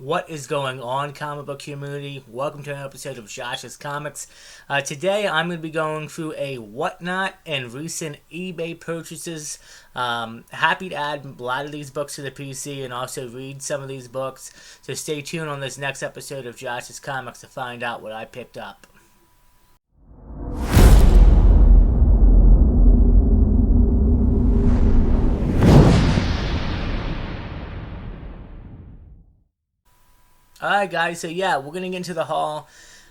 What is going on, comic book community? Welcome to an episode of Josh's Comics. Today I'm going to be going through a whatnot and recent eBay purchases. Happy to add a lot of these books to the PC and also read some of these books. So stay tuned on this next episode of Josh's Comics to find out what I picked up. Alright guys, so yeah, we're going to get into the haul.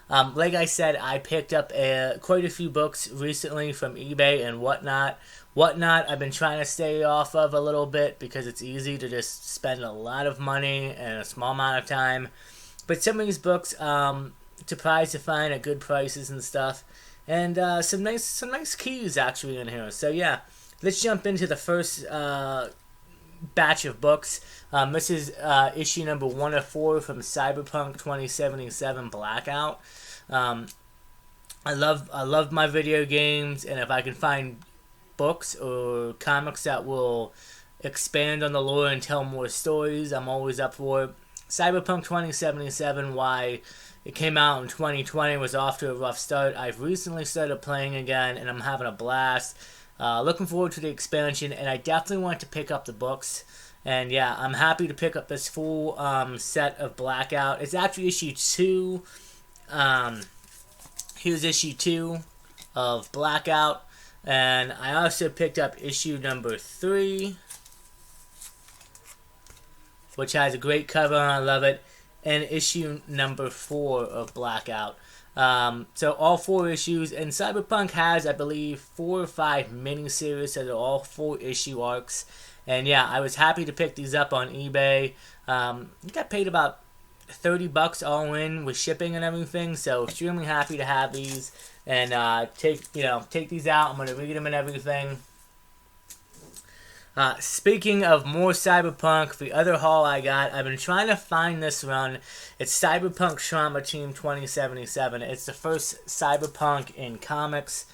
Like I said, I picked up quite a few books recently from eBay and whatnot. Whatnot, I've been trying to stay off of a little bit because it's easy to just spend a lot of money in a small amount of time. But some of these books, surprised to find at good prices and stuff. And some nice keys actually in here. So yeah, let's jump into the first batch of books. This is issue number 1 of 4 from Cyberpunk 2077 Blackout. I love my video games, and if I can find books or comics that will expand on the lore and tell more stories, I'm always up for it. Cyberpunk 2077, why it came out in 2020, was off to a rough start. I've recently started playing again, and I'm having a blast. Looking forward to the expansion, and I definitely want to pick up the books. And yeah, I'm happy to pick up this full set of Blackout. It's actually issue 2. Here's issue 2 of Blackout. And I also picked up issue number 3, which has a great cover, and I love it. And issue number 4 of Blackout. So all 4 issues, and Cyberpunk has, I believe, 4 or 5 miniseries, so they're all 4 issue arcs. And yeah, I was happy to pick these up on eBay. Got paid about $30 all in with shipping and everything, so extremely happy to have these and take these out. I'm gonna read them and everything. Speaking of more Cyberpunk, the other haul I got, I've been trying to find this run. It's Cyberpunk Trauma Team 2077. It's the first Cyberpunk in comics.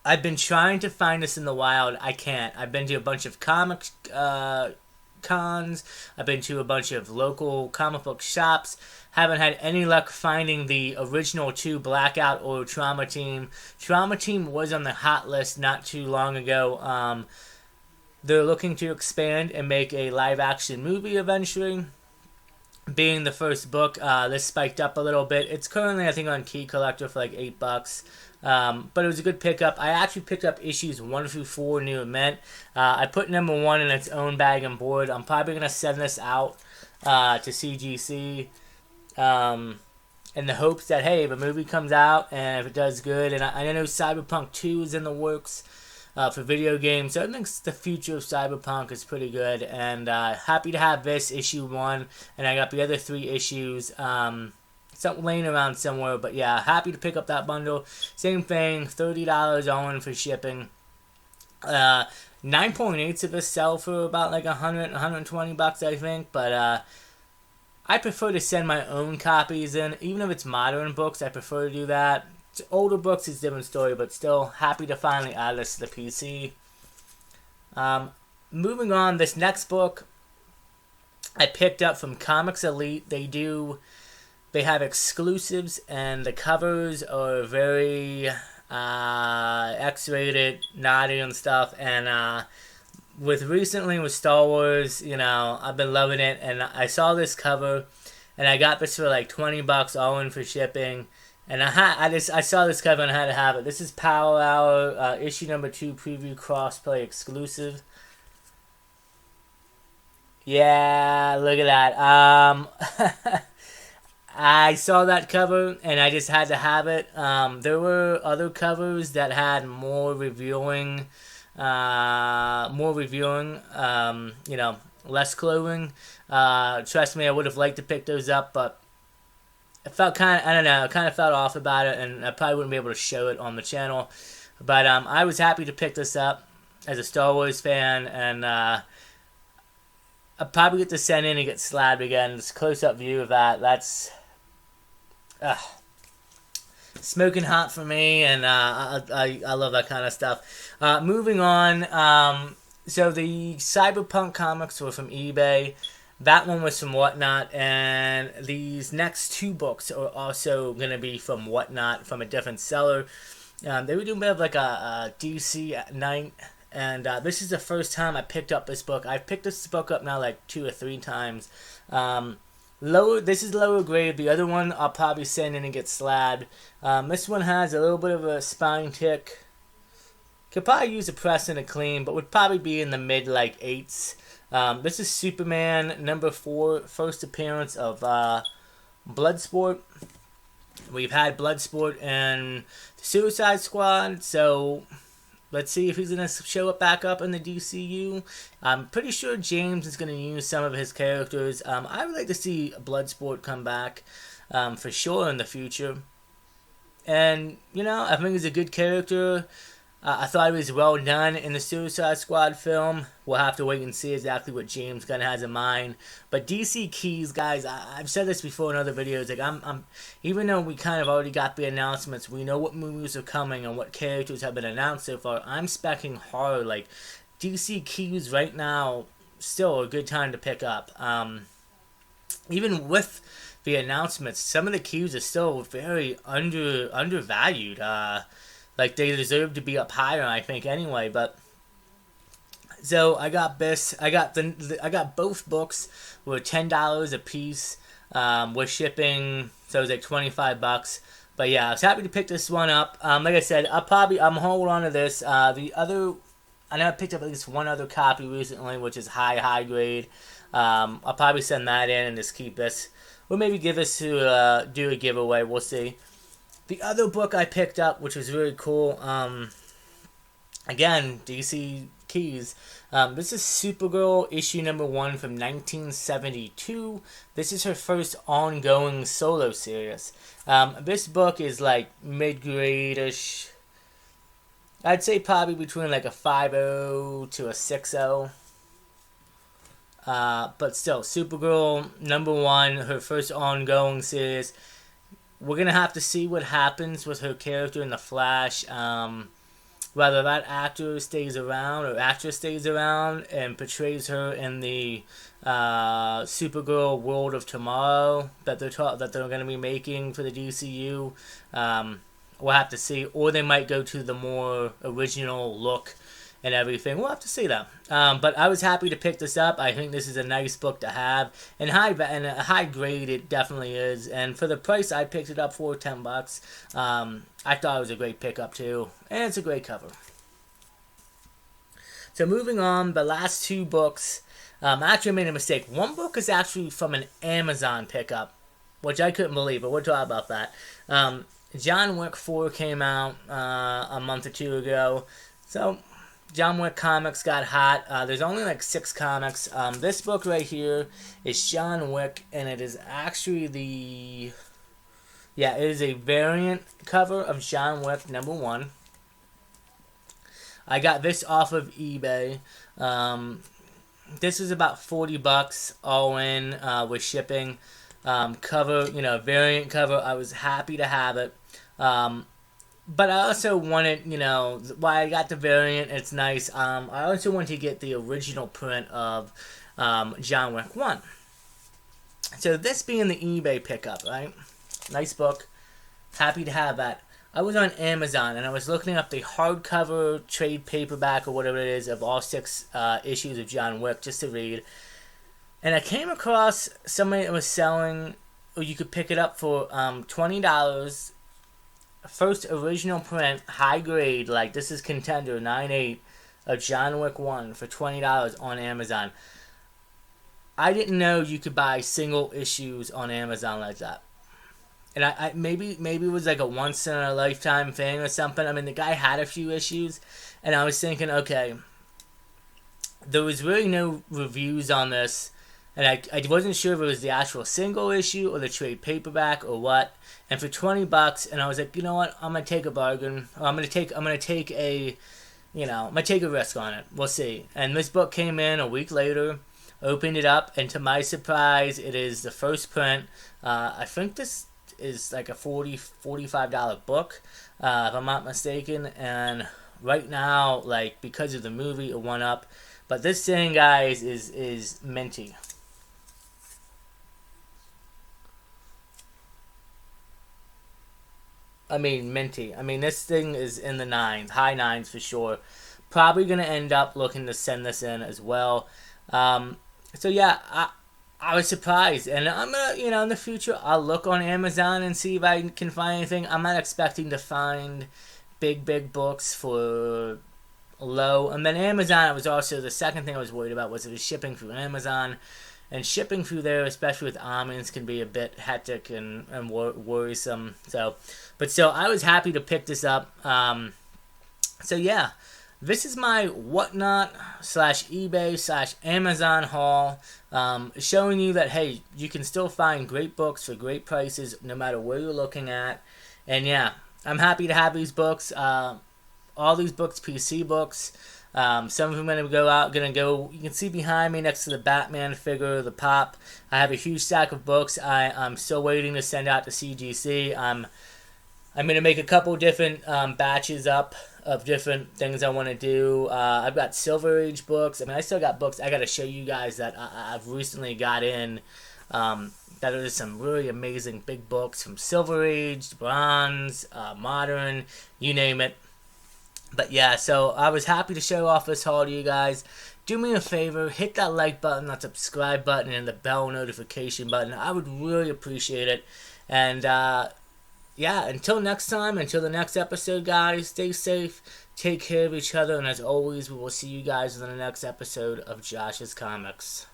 I've been trying to find this in the wild. I can't. I've been to a bunch of comic cons. I've been to a bunch of local comic book shops. Haven't had any luck finding the original 2, Blackout or Trauma Team. Trauma Team was on the hot list not too long ago. They're looking to expand and make a live-action movie eventually. Being the first book, this spiked up a little bit. It's currently, I think, on Key Collector for like $8. But it was a good pickup. I actually picked up issues 1 through 4 new and mint. I put number 1 in its own bag and board. I'm probably going to send this out to CGC in the hopes that, hey, if a movie comes out and if it does good, and I know Cyberpunk 2 is in the works for video games, so I think the future of Cyberpunk is pretty good, and happy to have this issue 1, and I got the other 3 issues something laying around somewhere, but yeah, happy to pick up that bundle. Same thing, $30 all in for shipping. 9.8s of this sell for about like $120, I think, but I prefer to send my own copies in, even if it's modern books. I prefer to do that. It's older books is a different story, but still happy to finally add this to the PC. Moving on, this next book I picked up from Comics Elite. They have exclusives, and the covers are very X-rated, naughty and stuff. And recently with Star Wars, I've been loving it. And I saw this cover, and I got this for like $20 all in for shipping. And I saw this cover and I had to have it. This is Power Hour issue number 2 preview crossplay exclusive. Yeah, look at that. I saw that cover and I just had to have it. There were other covers that had more reviewing, less clothing. Trust me, I would have liked to pick those up, but it felt kind of felt off about it, and I probably wouldn't be able to show it on the channel. But I was happy to pick this up as a Star Wars fan, and I'll probably get to send in and get slabbed again. This close-up view of that, that's smoking hot for me, and I love that kind of stuff. Moving on, So the Cyberpunk comics were from eBay. That one was from Whatnot, and these next two books are also going to be from Whatnot, from a different seller. They were doing a bit of like a DC at night, and this is the first time I picked up this book. I've picked this book up now like 2 or 3 times. Lower. This is lower grade. The other one I'll probably send in and get slabbed. This one has a little bit of a spine tick. Could probably use a press and a clean, but would probably be in the mid like 8s. This is Superman #4, first appearance of Bloodsport. We've had Bloodsport and the Suicide Squad, so let's see if he's going to show up back up in the DCU. I'm pretty sure James is going to use some of his characters. I would like to see Bloodsport come back for sure in the future. And, I think he's a good character. I thought it was well done in the Suicide Squad film. We'll have to wait and see exactly what James Gunn has in mind. But DC Keys, guys, I've said this before in other videos. Like I'm even though we kind of already got the announcements, we know what movies are coming and what characters have been announced so far. I'm specking hard. Like DC Keys right now, still a good time to pick up. Even with the announcements, some of the keys are still very undervalued. Like they deserve to be up higher, I think, anyway. But so I got this. I got both books were $10 a piece with shipping. So it was like $25. But yeah, I was happy to pick this one up. Like I said, I'm holding on to this. The other, I know I picked up at least one other copy recently, which is high grade. I'll probably send that in and just keep this. Or maybe give this to do a giveaway. We'll see. The other book I picked up, which was really cool, again, DC Keys. This is Supergirl issue #1 from 1972. This is her first ongoing solo series. This book is like mid-grade-ish. I'd say probably between like a 5.0 to a 6.0. But still, Supergirl #1, her first ongoing series. We're going to have to see what happens with her character in The Flash. Whether that actor stays around or actress stays around and portrays her in the Supergirl World of Tomorrow that they're going to be making for the DCU. We'll have to see. Or they might go to the more original look and everything. We'll have to see that. But I was happy to pick this up. I think this is a nice book to have. And a high grade it definitely is. And for the price I picked it up for, $10. I thought it was a great pickup too. And it's a great cover. So moving on, the last two books. Actually I made a mistake. One book is actually from an Amazon pickup, which I couldn't believe, but we'll talk about that. John Wick 4 came out a month or two ago. So John Wick comics got hot. There's only like 6 comics. This book right here is John Wick, and it is actually it is a variant cover of John Wick #1. I got this off of eBay. This is about $40 all in with shipping. Cover, variant cover. I was happy to have it. But I also wanted, while I got the variant, it's nice. I also wanted to get the original print of John Wick 1. So this being the eBay pickup, right? Nice book. Happy to have that. I was on Amazon and I was looking up the hardcover trade paperback or whatever it is of all 6 issues of John Wick just to read. And I came across somebody that was selling, or you could pick it up for $20. First original print, high grade, like this is Contender 9.8 of John Wick 1 for $20 on Amazon. I didn't know you could buy single issues on Amazon like that. And I maybe it was like a once in a lifetime thing or something. I mean, the guy had a few issues, and I was thinking, okay, there was really no reviews on this. And I wasn't sure if it was the actual single issue or the trade paperback or what. And for $20, and I was like, you know what? I'm gonna take a bargain. I'm gonna take a risk on it. We'll see. And this book came in a week later. Opened it up, and to my surprise, it is the first print. I think this is like a $45 book, if I'm not mistaken. And right now, like because of the movie, it went up. But this thing, guys, is minty. I mean, minty. I mean, this thing is in the nines, high nines for sure. Probably gonna end up looking to send this in as well. Um, so yeah, I was surprised, and I'm gonna, in the future, I'll look on Amazon and see if I can find anything. I'm not expecting to find big books for low. And then Amazon, it was also the second thing I was worried about was it was shipping through Amazon, and shipping through there, especially with almonds, can be a bit hectic and worrisome. So I was happy to pick this up. So yeah, this is my whatnot slash eBay slash Amazon haul, showing you that hey, you can still find great books for great prices no matter where you're looking at. And yeah, I'm happy to have these books. All these books, PC books. Some of them are gonna go. You can see behind me next to the Batman figure, the Pop. I have a huge stack of books. I'm still waiting to send out to CGC. I'm gonna make a couple different batches up of different things I want to do. I've got Silver Age books. I mean, I still got books I got to show you guys that I've recently got in. That are some really amazing big books from Silver Age, Bronze, Modern, you name it. But yeah, so I was happy to show off this haul to you guys. Do me a favor, hit that like button, that subscribe button, and the bell notification button. I would really appreciate it. And yeah, until next time, until the next episode, guys, stay safe, take care of each other, and as always, we will see you guys in the next episode of Josh's Comics.